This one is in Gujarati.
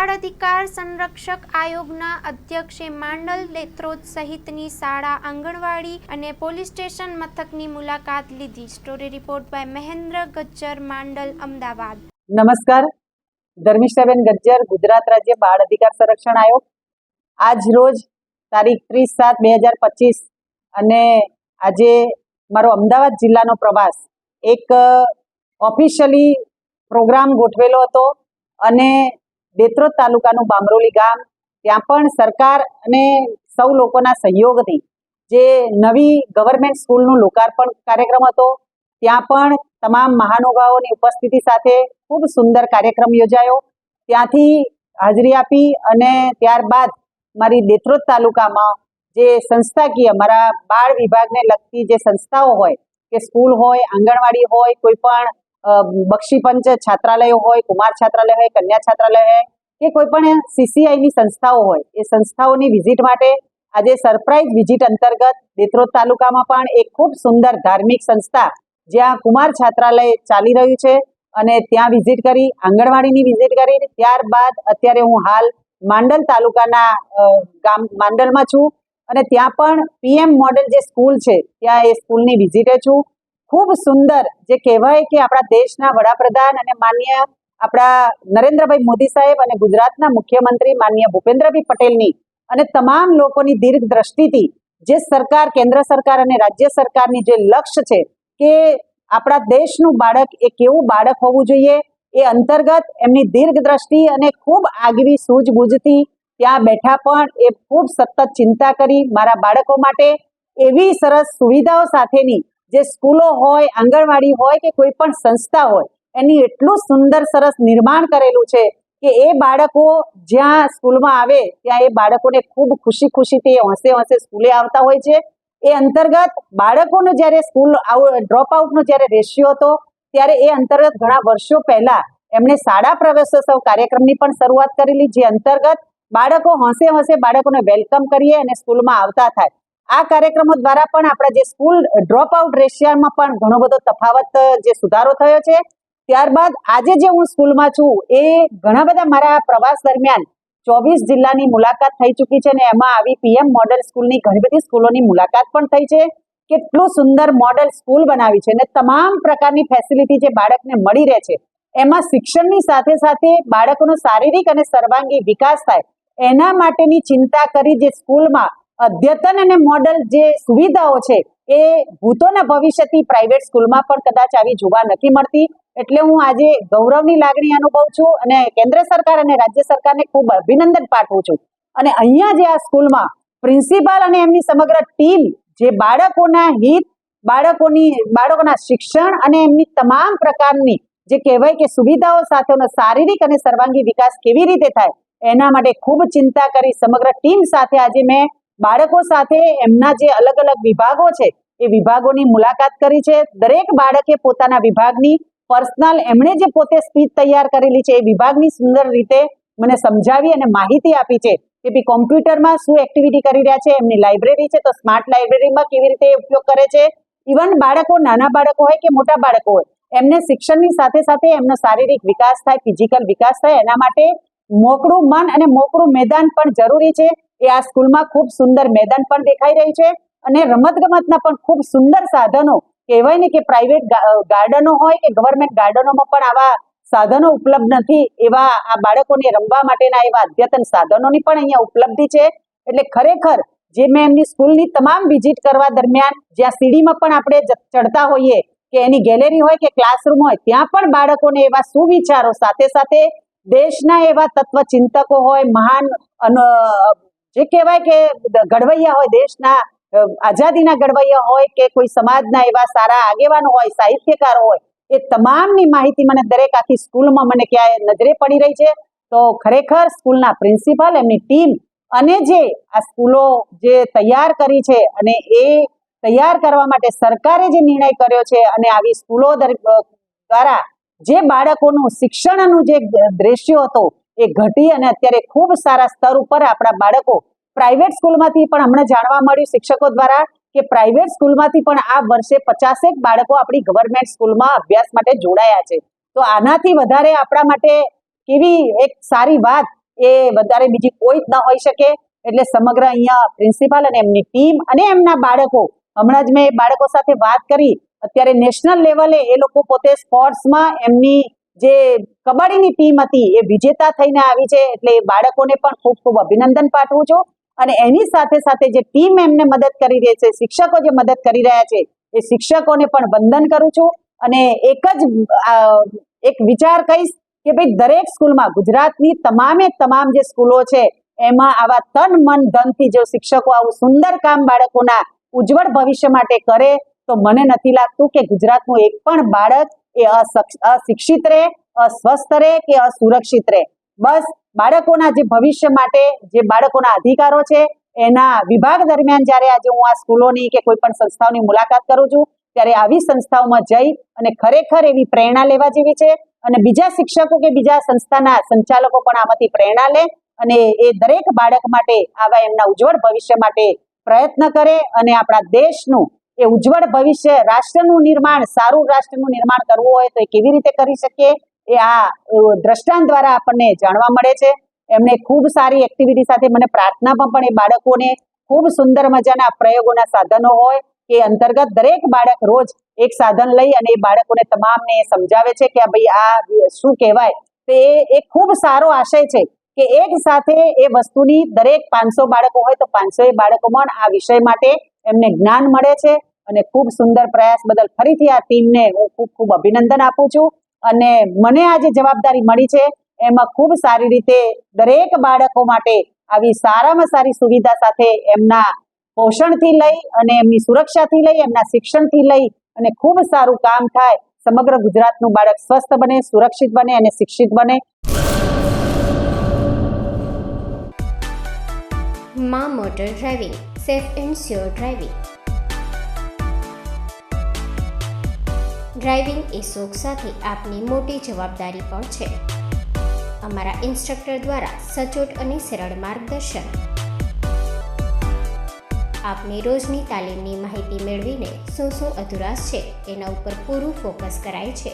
બાળ અધિકાર સંરક્ષક આયોગના અધ્યક્ષે માંડલ લેત્રોદ સહિતની શાળા, આંગણવાડી અને પોલીસ સ્ટેશન મથકની મુલાકાત લીધી. Story report by Mahendra Gajjar, Mandal, Ahmedabad. નમસ્કાર, ધર્મિષ્ઠાબેન ગજ્જર, ગુજરાત રાજ્ય બાળ અધિકાર સંરક્ષણ આયોગ. આજ રોજ તારીખ 30/7/2025 અને આજે મારો અમદાવાદ જિલ્લાનો પ્રવાસ એક ઓફિશિયલી પ્રોગ્રામ ગોઠવેલો હતો અને દેત્રોદ તાલુકાનું બામરોલી ગામ, ત્યાં પણ સરકાર અને સૌ લોકોના સહયોગથી જે નવી ગવર્મેન્ટ સ્કૂલનું લોકાર્પણ કાર્યક્રમ હતો, ત્યાં પણ તમામ મહાનુભાવોની ઉપસ્થિતિ સાથે ખૂબ સુંદર કાર્યક્રમ યોજાયો. ત્યાંથી હાજરી આપી અને ત્યારબાદ મારી દેત્રોદ તાલુકામાં જે સંસ્થાકીય મારા બાળ વિભાગને લગતી જે સંસ્થાઓ હોય કે સ્કૂલ હોય, આંગણવાડી હોય, કોઈ પણ બક્ષીપંચ છાત્રાલયો હોય, કુમાર છાત્રાલય હોય, કન્યા છાત્રાલય હોય કે કોઈ પણ CCIની સંસ્થાઓ હોય, એ સંસ્થાઓની વિઝિટ માટે આજે સરપ્રાઇઝ વિઝિટ અંતર્ગત દેત્રોદ તાલુકામાં પણ એક ખૂબ સુંદર ધાર્મિક સંસ્થા જ્યાં કુમાર છાત્રાલય ચાલી રહ્યું છે અને ત્યાં વિઝિટ કરી, આંગણવાડીની વિઝિટ કરી. ત્યારબાદ અત્યારે હું હાલ માંડલ તાલુકાના ગામ માંડલમાં છું અને ત્યાં પણ PM મોડેલ જે સ્કૂલ છે ત્યાં એ સ્કૂલની વિઝિટે છું. ખૂબ સુંદર, જે કહેવાય કે આપણા દેશના વડાપ્રધાન અને માન્ય આપણા નરેન્દ્રભાઈ મોદી સાહેબ અને ગુજરાતના મુખ્યમંત્રી માન્ય ભૂપેન્દ્રભાઈ પટેલની અને તમામ લોકોની દીર્ઘ દ્રષ્ટિથી જે સરકાર, કેન્દ્ર સરકાર અને રાજ્ય સરકારની જે લક્ષ્ય છે કે આપણા દેશનું બાળક એ કેવું બાળક હોવું જોઈએ, એ અંતર્ગત એમની દીર્ઘ દ્રષ્ટિ અને ખૂબ આગવી સૂઝબૂઝથી ત્યાં બેઠા પણ એ ખૂબ સતત ચિંતા કરી મારા બાળકો માટે એવી સરસ સુવિધાઓ સાથેની જે સ્કૂલો હોય, આંગણવાડી હોય કે કોઈ પણ સંસ્થા હોય, એની એટલું સુંદર સરસ નિર્માણ કરેલું છે કે એ બાળકો જ્યાં સ્કૂલમાં આવે ત્યાં એ બાળકોને ખૂબ ખુશીથી હસે સ્કૂલે આવતા હોય છે. એ અંતર્ગત બાળકોનો જ્યારે સ્કૂલ ડ્રોપ આઉટનો જ્યારે રેશિયો હતો ત્યારે એ અંતર્ગત ઘણા વર્ષો પહેલા એમણે શાળા પ્રવેશોત્સવ કાર્યક્રમની પણ શરૂઆત કરેલી, જે અંતર્ગત બાળકો હસે બાળકોને વેલકમ કરીએ અને સ્કૂલમાં આવતા થાય. આ કાર્યક્રમો દ્વારા પણ આપણા જે સ્કૂલ ડ્રોપ આઉટ રેશિયોમાં પણ ઘણો બધો તફાવત, જે સુધારો થયો છે. ત્યારબાદ આજે જે હું સ્કૂલમાં છું એ ઘણા બધા મારા પ્રવાસ દરમિયાન 24 જિલ્લાની મુલાકાત થઈ ચૂકી છે અને એમાં આવી PM મોડેલ સ્કૂલની ઘણી બધી સ્કૂલોની મુલાકાત પણ થઈ છે. કેટલું સુંદર મોડેલ સ્કૂલ બનાવી છે અને તમામ પ્રકારની ફેસિલિટી જે બાળકને મળી રહે છે, એમાં શિક્ષણની સાથે સાથે બાળકોનો શારીરિક અને સર્વાંગી વિકાસ થાય એના માટેની ચિંતા કરી જે સ્કૂલમાં અદ્યતન અને મોડેલ જે સુવિધાઓ છે એ ભૂતોના ભવિષ્યથી પ્રાઇવેટ સ્કૂલમાં પણ કદાચ આવી જોવા નથી મળતી. એટલે હું આજે ગૌરવની લાગણી અનુભવું છું અને કેન્દ્ર સરકાર અને રાજ્ય સરકારને ખૂબ અભિનંદન પાઠવું છું. અને અહીંયા જે આ સ્કૂલમાં પ્રિન્સિપાલ અને એમની સમગ્ર ટીમ જે બાળકોના હિત, બાળકોના શિક્ષણ અને એમની તમામ પ્રકારની જે કહેવાય કે સુવિધાઓ સાથેનો શારીરિક અને સર્વાંગી વિકાસ કેવી રીતે થાય એના માટે ખૂબ ચિંતા કરી સમગ્ર ટીમ સાથે આજે મેં બાળકો સાથે એમના જે અલગ અલગ વિભાગો છે એ વિભાગોની મુલાકાત કરી છે. દરેક બાળકે પોતાના વિભાગની પર્સનલ એમણે જે પોતે સ્પીચ તૈયાર કરેલી છે એ વિભાગની સુંદર રીતે મને સમજાવી અને માહિતી આપી છે કે ભાઈ કોમ્પ્યુટરમાં શું એક્ટિવિટી કરી રહ્યા છે, એમની લાઇબ્રેરી છે તો સ્માર્ટ લાઇબ્રેરીમાં કેવી રીતે ઉપયોગ કરે છે. ઇવન બાળકો, નાના બાળકો હોય કે મોટા બાળકો હોય, એમને શિક્ષણની સાથે સાથે એમનો શારીરિક વિકાસ થાય, ફિઝિકલ વિકાસ થાય, એના માટે મોકળું મન અને મોકળું મેદાન પણ જરૂરી છે. એ આ સ્કૂલમાં ખૂબ સુંદર મેદાન પણ દેખાઈ રહ્યું છે અને રમતગમતના પણ ખૂબ સુંદર સાધનો, કહેવાય ને કે પ્રાઇવેટ ગાર્ડનો હોય કે ગવર્મેન્ટ ગાર્ડનોમાં પણ આવા સાધનો ઉપલબ્ધ નથી, એવા આ બાળકોને રમવા માટેના એવા અદ્યતન સાધનોની પણ અહીંયા ઉપલબ્ધિ છે. એટલે ખરેખર જે મેં એમની સ્કૂલની તમામ વિઝિટ કરવા દરમિયાન જ્યાં સીડીમાં પણ આપણે ચડતા હોઈએ કે એની ગેલેરી હોય કે ક્લાસરૂમ હોય, ત્યાં પણ બાળકોને એવા સુવિચારો સાથે સાથે દેશના એવા તત્વચિંતકો હોય, મહાન જે કહેવાય કે ઘડવૈયા હોય, દેશના આઝાદીના ઘડવૈયા હોય કે કોઈ સમાજના એવા સારા આગેવાનો હોય, સાહિત્યકારો હોય, એ તમામની માહિતી મને દરેક આખી સ્કૂલમાં મને ક્યાંય નજરે પડી રહી છે. તો ખરેખર સ્કૂલના પ્રિન્સિપાલ, એમની ટીમ અને જે આ સ્કૂલો જે તૈયાર કરી છે અને એ તૈયાર કરવા માટે સરકારે જે નિર્ણય કર્યો છે અને આવી સ્કૂલો દ્વારા જે બાળકોનું શિક્ષણનું જે રેશિયો હતો એ ઘટી અને અત્યારે ખૂબ સારા સ્તર ઉપર આપણા બાળકો પ્રાઇવેટ સ્કૂલમાંથી પણ હમણાં જાણવા મળ્યું શિક્ષકો દ્વારા કે પ્રાઇવેટ સ્કૂલમાંથી પણ આ વર્ષે 50 બાળકો આપણી ગવર્મેન્ટ સ્કૂલમાં અભ્યાસ માટે જોડાયા છે. તો આનાથી વધારે આપણા માટે કેવી એક સારી વાત એ વધારે બીજી કોઈ જ ન હોઈ શકે. એટલે સમગ્ર અહીંયા પ્રિન્સિપાલ અને એમની ટીમ અને એમના બાળકો, હમણાં જ મેં બાળકો સાથે વાત કરી, અત્યારે નેશનલ લેવલે એ લોકો પોતે સ્પોર્ટ્સમાં એમની જે કબડ્ડીની ટીમ હતી એ વિજેતા થઈને આવી છે. એટલે એ બાળકોને પણ ખૂબ ખૂબ અભિનંદન પાઠવું છું. અને એની સાથે સાથે જે ટીમ એમને મદદ કરી રહી છે, શિક્ષકો જે મદદ કરી રહ્યા છે, એ શિક્ષકોને પણ વંદન કરું છું. અને એક વિચાર કહીશ કે ભાઈ દરેક સ્કૂલમાં, ગુજરાતની તમામ જે સ્કૂલો છે એમાં આવા તન મન ધનથી જો શિક્ષકો આવું સુંદર કામ બાળકોના ઉજ્જવળ ભવિષ્ય માટે કરે તો મને નથી લાગતું કે ગુજરાતનું એક પણ બાળક એ અશિક્ષિત રહે, અસ્વસ્થ રહે કે અસુરક્ષિત રહે. બસ બાળકોના જે ભવિષ્ય માટે જે બાળકોના અધિકારો છે એના વિભાગ દરમિયાન જ્યારે આજે હું આ સ્કૂલોની કે કોઈ પણ સંસ્થાઓની મુલાકાત કરું છું ત્યારે આવી સંસ્થાઓમાં જઈ અને ખરેખર એવી પ્રેરણા લેવા જેવી છે. અને બીજા શિક્ષકો કે બીજા સંસ્થાના સંચાલકો પણ આમાંથી પ્રેરણા લે અને એ દરેક બાળક માટે આવા એમના ઉજ્જવળ ભવિષ્ય માટે પ્રયત્ન કરે. અને આપણા દેશનું એ ઉજ્જવળ ભવિષ્ય, રાષ્ટ્રનું નિર્માણ, સારું રાષ્ટ્રનું નિર્માણ કરવું હોય તો એ કેવી રીતે કરી શકીએ એ આ દ્રષ્ટાંત દ્વારા આપણને જાણવા મળે છે. એમને ખૂબ સારી એક્ટિવિટી સાથે મને પ્રાર્થનામાં પણ એ બાળકોને ખૂબ સુંદર મજાના પ્રયોગોના સાધનો હોય કે અંતર્ગત દરેક બાળક રોજ એક સાધન લઈ અને એ બાળકોને તમામને સમજાવે છે કે ભાઈ આ શું કહેવાય. તો એ ખૂબ સારો આશય છે કે એક સાથે એ વસ્તુની દરેક 500 બાળકો હોય તો 500 બાળકોમાં આ વિષય માટે એમને જ્ઞાન મળે છે. અને ખૂબ સુંદર પ્રયાસ બદલ ફરીથી આ ટીમને હું ખૂબ ખૂબ અભિનંદન આપું છું. અને મને આ જે જવાબદારી મળી છે એમાં ખૂબ સારી રીતે દરેક બાળકો માટે આવી સારામાં સારી સુવિધા સાથે એમના પોષણથી લઈ અને એમની સુરક્ષાથી લઈ, એમના શિક્ષણથી લઈ અને ખૂબ સારું કામ થાય, સમગ્ર ગુજરાતનું બાળક સ્વસ્થ બને, સુરક્ષિત બને અને શિક્ષિત બને. માં motor driving, safe and sure driving. Driving એ શોખ સાથે આપની મોટી જવાબદારી પણ છે. અમારા ઇન્સ્ટ્રક્ટર દ્વારા સચોટ અને સરળ માર્ગદર્શન. આપની રોજની તાલીમની માહિતી મેળવીને શું અધુરાશ છે એના ઉપર પૂરું ફોકસ કરાય છે.